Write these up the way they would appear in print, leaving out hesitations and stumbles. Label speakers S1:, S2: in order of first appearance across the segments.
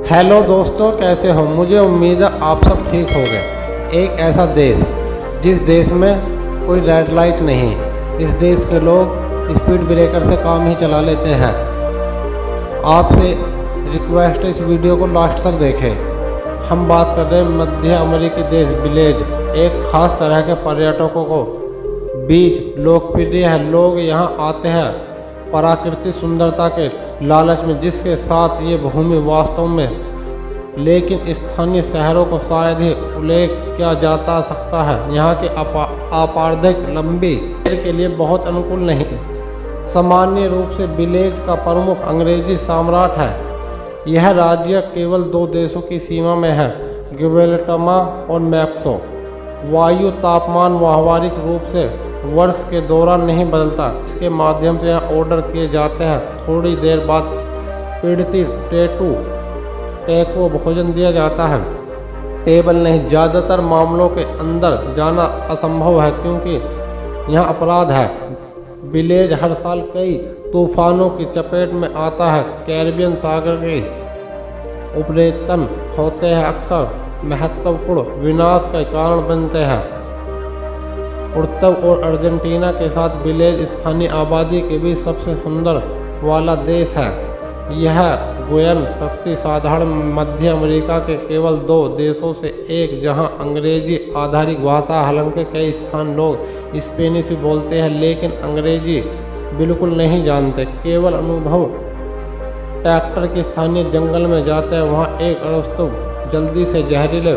S1: Hello दोस्तों, कैसे हो? मुझे उम्मीद है आप सब ठीक होंगे। एक ऐसा देश जिस देश में कोई रेड लाइट नहीं, इस देश के लोग स्पीड ब्रेकर से काम ही चला लेते हैं। आपसे रिक्वेस्ट है इस वीडियो को लास्ट तक देखें। हम बात कर रहे हैं मध्य अमेरिकी देश विलेज, एक खास तरह के पर्यटकों को बीच लोकप्रिय है। लोग यहाँ आते हैं प्राकृतिक सुंदरता के लालच में, जिसके साथ ये भूमि वास्तव में लेकिन स्थानीय शहरों को शायद ही उल्लेख किया जाता सकता है। यहाँ के आपार्थिक लंबी के लिए बहुत अनुकूल नहीं। सामान्य रूप से विलेज का प्रमुख अंग्रेजी सम्राट है। यह राज्य केवल दो देशों की सीमा में है, गिब्राल्टर और मैक्सिको। वायु तापमान व्यावहारिक रूप से वर्ष के दौरान नहीं बदलता, इसके माध्यम से यहाँ ऑर्डर किए जाते हैं। थोड़ी देर बाद पीड़ित टेको भोजन दिया जाता है, टेबल नहीं। ज़्यादातर मामलों के अंदर जाना असंभव है क्योंकि यहाँ अपराध है। विलेज हर साल कई तूफानों की चपेट में आता है। कैरिबियन सागर के उपरेतन होते हैं, अक्सर महत्वपूर्ण विनाश का कारण बनते हैं। पुर्तगाल और अर्जेंटीना के साथ विलेज स्थानीय आबादी के बीच सबसे सुंदर वाला देश है। यह गोयन शक्ति साधारण मध्य अमेरिका के केवल दो देशों से एक जहां अंग्रेजी आधारित भाषा, हालांकि कई स्थान लोग स्पेनिश भी बोलते हैं लेकिन अंग्रेजी बिल्कुल नहीं जानते, केवल अनुभव। ट्रैक्टर के स्थानीय जंगल में जाते हैं, वहाँ एक अरस्तु जल्दी से जहरीले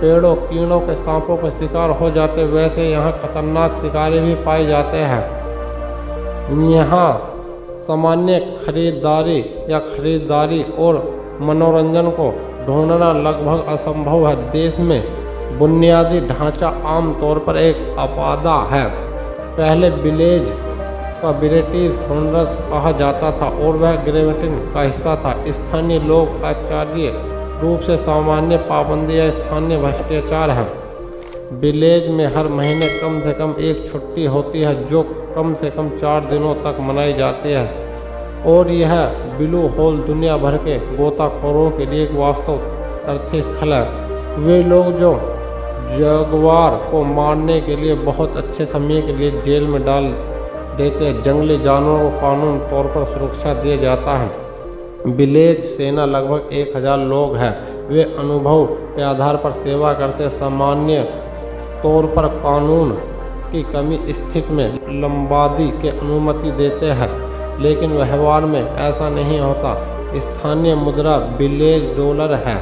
S1: पेड़ों, कीड़ों के सांपों के शिकार हो जाते। वैसे यहाँ खतरनाक शिकारी भी पाए जाते हैं। यहाँ सामान्य खरीदारी और मनोरंजन को ढूंढना लगभग असंभव है। देश में बुनियादी ढांचा आम तौर पर एक आपदा है। पहले विलेज का ब्रिटिश फाउंडर्स कहा जाता था और वह ग्रेविटिन का हिस्सा था। स्थानीय लोग आचार्य रूप से सामान्य पाबंदी या स्थानीय भ्रष्टाचार है। विलेज में हर महीने कम से कम एक छुट्टी होती है जो कम से कम 4 दिनों तक मनाई जाती है, और यह ब्लू होल दुनिया भर के गोताखोरों के लिए एक वास्तव तीर्थ स्थल है। वे लोग जो जगुआर को मारने के लिए बहुत अच्छे समय के लिए जेल में डाल देते हैं। जंगली जानवरों को कानूनी तौर पर सुरक्षा दिया जाता है। विलेज सेना लगभग 1000 लोग हैं। वे अनुभव के आधार पर सेवा करते हैं। सामान्य तौर पर कानून की कमी स्थिति में लंबादी की अनुमति देते हैं, लेकिन व्यवहार में ऐसा नहीं होता। स्थानीय मुद्रा विलेज डॉलर है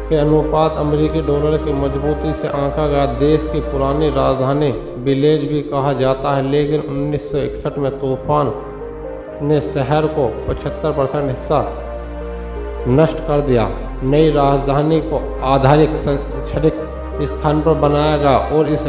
S1: के अनुपात अमेरिकी डॉलर की मजबूती से आंका गया। देश की पुरानी राजधानी विलेज भी कहा जाता है, लेकिन 1961 में तूफान ने शहर को 75% हिस्सा नष्ट कर दिया। नई राजधानी को आधारित शैक्षणिक स्थान पर बनाया गया और इस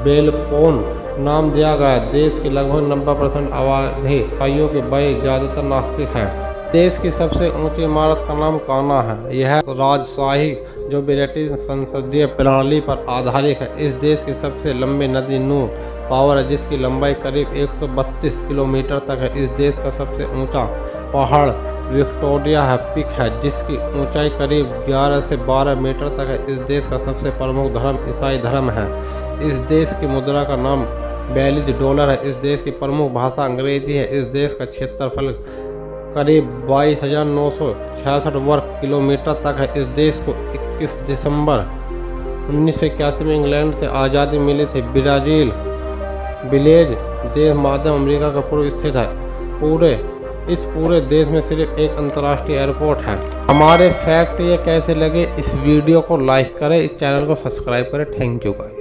S1: बेलपोन नाम दिया गया। देश की लगभग 90% आबादी आयु के वय ज़्यादातर नास्तिक है। देश की सबसे ऊंची इमारत का नाम काना है। यह राजशाही जो ब्रिटिश संसदीय प्रणाली पर आधारित है। इस देश की सबसे लंबी नदी नू पावर है, जिसकी लंबाई करीब 132 किलोमीटर तक है। इस देश का सबसे ऊंचा पहाड़ विक्टोरिया है पिक है, जिसकी ऊंचाई करीब 11 से 12 मीटर तक है। इस देश का सबसे प्रमुख धर्म ईसाई धर्म है। इस देश की मुद्रा का नाम विलेज डॉलर है। इस देश की प्रमुख भाषा अंग्रेजी है। इस देश का क्षेत्रफल करीब 22,966 वर्ग किलोमीटर तक है। इस देश को 21 दिसंबर 1981 में इंग्लैंड से आज़ादी मिली थी। ब्राज़ील विलेज देश मध्य अमेरिका का पूर्व स्थित है। इस पूरे देश में सिर्फ एक अंतर्राष्ट्रीय एयरपोर्ट है। हमारे फैक्ट ये कैसे लगे, इस वीडियो को लाइक करें, इस चैनल को सब्सक्राइब करें। Thank you guys.